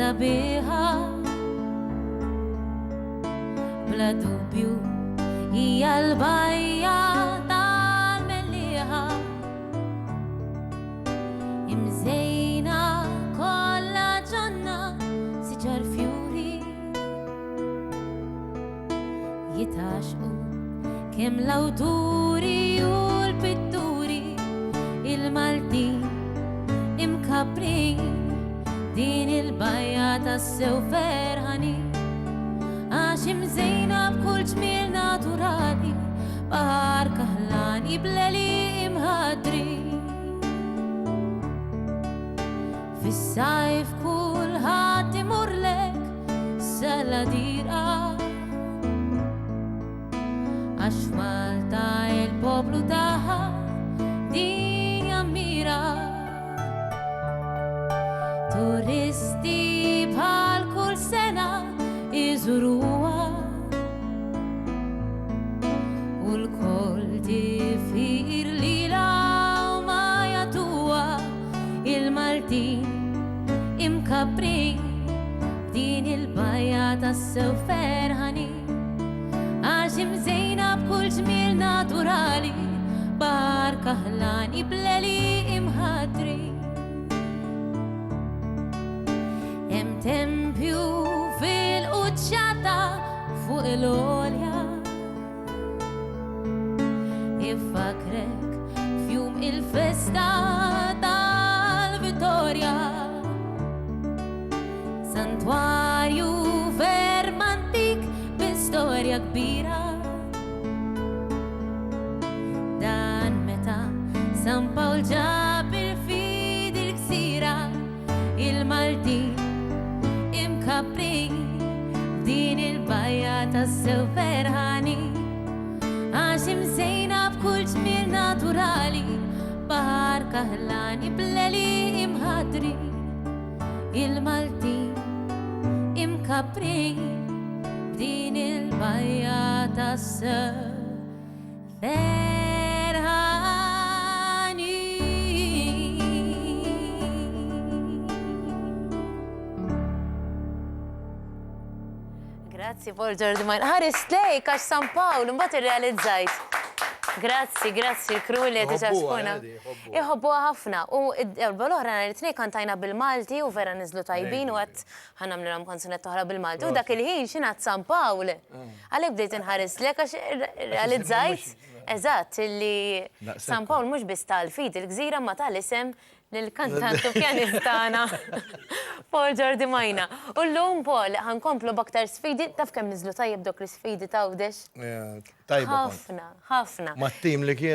sabiħa bla dubju hija l-bajja tal-mellieħa imżejna kollha ġonna siġar fjuri jitaxqu kemm l-awturi u l-pitturi il-Maltin imkabrin din il-bajja tas-sew ferħanin għax imżejna b'kull ġmiel naturali baħar kaħlani bleli imħadri fis-sajf kulħadd imurlek saladira għax Malta il-poplu taħħa din jammira turisti bħal kull sena iżuruha u l-koll tifir lilha u ma jagħtuha il-Maltin imkabbrin din il-bajja tas-sew ferħanin għax imżejna b'kull ġmiel naturali baħar kaħlani bleli imħadri hemm tempju fil-quċċata fuq il-għolja ifakrek f'jum il-festa tal-Vittorja santwarju ferm antik b'istorja kbira dan meta San Pawl ġab il-fid il-ksira il-Maltin imkabbrin din il-bajja tas-sew ferħanin għax imżejna b'kull ġmiel naturali baħar kaħlani bleli imħadri il-Maltin imkabbrin din il-bajja tas-sew Grazzi, Paul Jordi Majna. Ħares lejk għax San Pawl, mbagħad irrealizzajt. Grazzi, l-kru li qed iċaspuna. Iħobbuha ħafna. U d-darba l-oħra nhar it-tnejn kantajna bil-Malti u vera niżlu tajbin u għadd ħanamlilhom konsonett oħra bil-Malti. U dak il-ħin x'ingħad San Pawl. Għalhekk bdejt inħares lejk għax irrealizzajt. Eżatt, illi San Pawl mhux biss tal-fid il-gżira ma tal-isem lill-kantant u pjanistana Paul Jordi Majna. U llum Paul ħankomplu b'aktar sfidi, taf kemm niżlu tajjeb dok l-isfidi ta' Għawdex? Tajba. Ħafna, ħafna. Ma' tim li kien